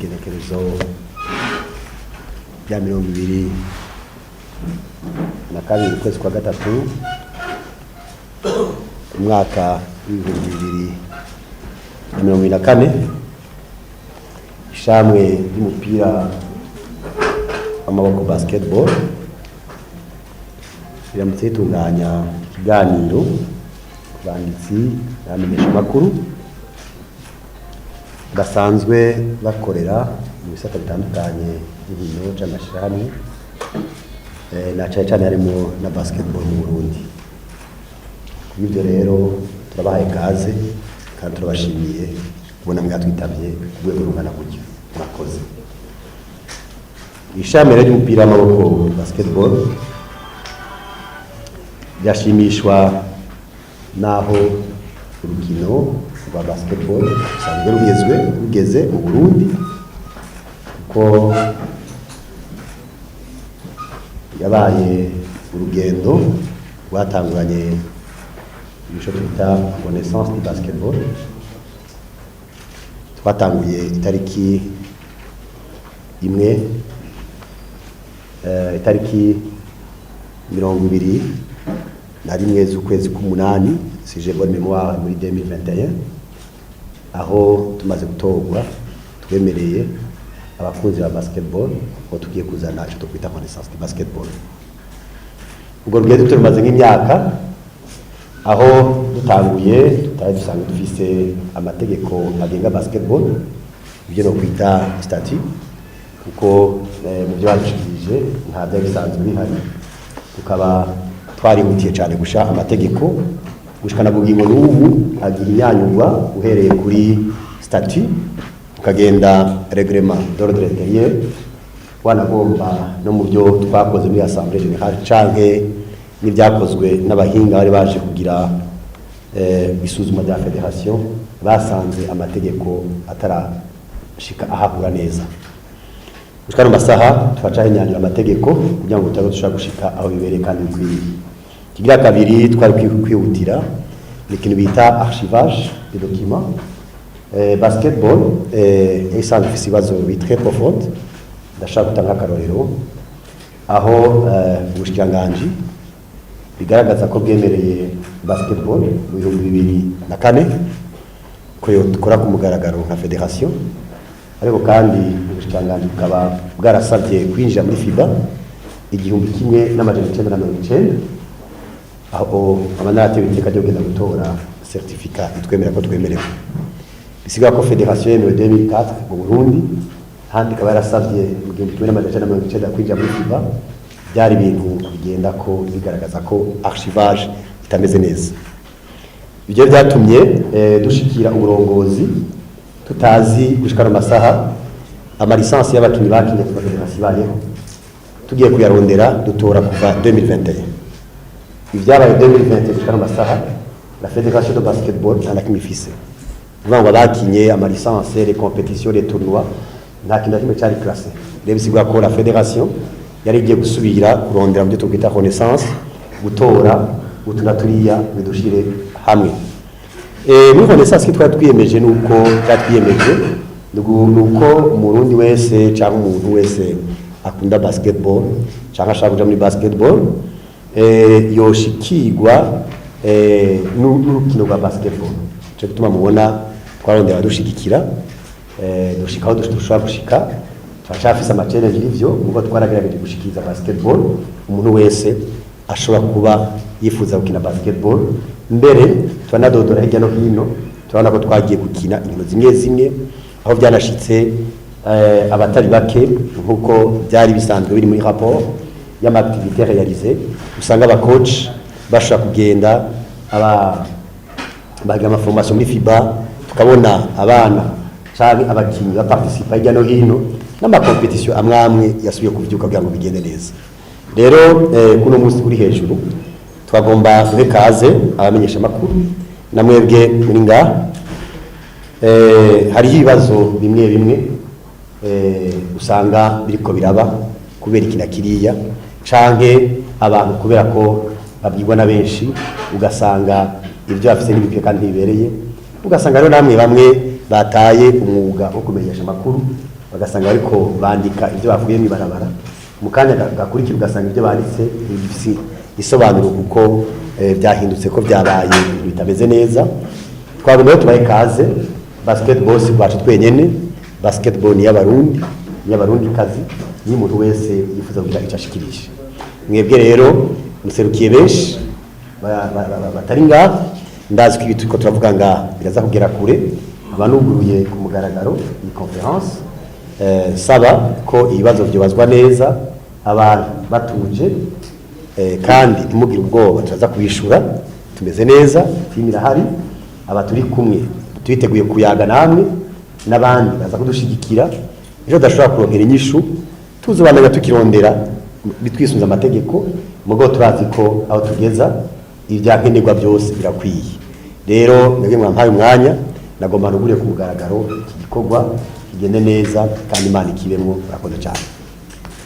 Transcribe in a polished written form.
igenekerezo rya 22 ukwezi kwa gatatu umwaka w'2024 ishamwe ry'umupira w'amaboko basketball riramutse ritunganya ikiganiro ku banditsi n'abamenyeshamakuru basanzwe bakorera mu bisata bitandukanye by'inkino c'amashirahamwe na cyane harimo na basketball mu Burundi. Kubyo rero turabahaye kaze kandi turabashimiye kubona mwatwitabye rwego rungana gutyo mwakoze. Ishami ry'umupira w'amaboko basketball ryashimishwa naho urukino rwa basketball rusanzwe rugeze mu Burundi kuko yabaye urugendo rwatanguranye ibisho twita connaissance du basketball. Twatanguye itariki itariki 21 z'ukwezi k'umunani si j'ai bonne mémoire muri 2021 aho tumaze gutorwa twemereye abakunzi ba basketball ko tugiye kuzana icyo twita connaissance du basketball. Ubwo rugendo turumaze nk'imyaka aho dutanguye tutari dusanzwe dufise amategeko agenga basketball ibyo no kwita statut kuko mu byo badushikirije nta byari bisanzwe bihari, tukaba twarihutiye cyane gusha amategeko gushikana bugingo n'ubu agira inyanyurwa uhereye kuri statut ukagenda règlement d'ordre intérieur wanagomba no mu byo twakoze muri assemblée générale canke n'ibyakozwe n'abahinga bari baje kugira isuzuma rya fédération basanze amategeko atarashika ahahura neza. Gushikana masaha twacaye inyanyura amategeko kugira ngo tutaro dushaka gushika aho bibereye kandi bikwiye. Kigira kabiri twari kwihutira ikintu bita archivage des documents basketball isanzwe ifise ibibazo très profonde. Ndashaka gutanga akarorero aho ubushikiranganji bigaragaza ko bwemereye basketball mu 2004 ko yokora ku mugaragaro nka federation, ariko kandi ubushikiranganji bukaba bwarasabye kwinjira muri FIBA 1990 aho amanaratewe iteka ryo kugenda gutora certificat itwemera ko twemerewe. Bisigaye ko federation yemewe 2004 mu Burundi handi ikaba yarasabye mu 1990 kwinjira muri FIBA. Byari ibintu bigenda ko bigaragaza ko archivage itameze neza. Ibyo byatumye dushikira uburongozi tutazi gushikana masaha ama licence y'abakinyi bakinye ku federation bayeho tugiye kuyarondera dutora kuva 2021. Ibyabaye 2020 gushikana masaha la fédération de basketball anakimifise vuga ngo bakinye ama licence les compétitions les tournois nta kintu kimwe cyari classé. Rero bisigura ko la fédération yari igiye gusubira kurondera mu byo twita connaissance gutora utuna turiya bidushire hamwe. Muri connaissance kitwa twiyemeje nuko cyatwiyemeje nuko umurundi wese cyangwa umuntu wese akunda basketball cyangwa ashaka kuja muri basketball yoshikirwa n'urukino rwa basketball. Cyo gutuma mubona twarondera dushigikira dushikaho dushobora gushika twashafise ama challenge ivyo ubwo twaragerageje gushikiriza basketball umuntu wese ashobora kuba yifuza gukina basketball. Mbere twanadodora hirya no hino turabona ko twagiye gukina inkino zimwe aho byanashitse abatari bake nkuko byari bisanzwe biri muri rapport y'amaactivité réalisée. Usanga aba coach bashaka kugenda bagira ama formation muri FIBA, tukabona abana cyangwa abakinyi baparticipa hirya no hino n'amakompetisiyo amwamwe yasubiye kuvyuka kugira ngo bigende neza. Rero kuno munsi kuri hejuru twagomba duhe kaze abamenyesha makuru namwebwe muri nga hari ibibazo bimwe usanga biriko biraba kubera ikina kiriya canke abantu kubera ko babwirwa na benshi ugasanga ibyo bafise n'ibipye kandi bibereye ugasanga rero namwe bamwe bataye umwuga wo kumenyesha amakuru bagasanga ariko bandika ibyo bavuye mu barabara mu kanya gakurikira ugasanga ibyo banditse bifise isobanuro kuko byahindutse ko byabaye bitameze neza. Twagomba tubaye kaze basketball si kwacu twenyene, basketball ni y'abarundi kazi ni umuntu wese yifuza kugira icyo ashikirije. Mwebwe rero muserukiye benshi batari ngaha, ndazi ko ibituko turavuga ngaha biraza kugera kure, abanuguruye ku mugaragaro iyi conference saba ko ibibazo byobazwa neza abantu batuje kandi imugire ubwoba turaza kubishura tumeze neza timira hari aba turi kumwe twiteguye kuyaga namwe n'abandi baza kudushigikira ejo dashobora kurongera inyishu tuzobandanya tukirondera bitwisunza amategeko mugo turazi ko aho tugeza ibyankenerwa byose birakwiye. Rero mwebwe mwampaye umwanya nagomba nugure ku mugaragaro iki gikorwa kigende neza kandi Imana ikibemwo. Murakoze cyane.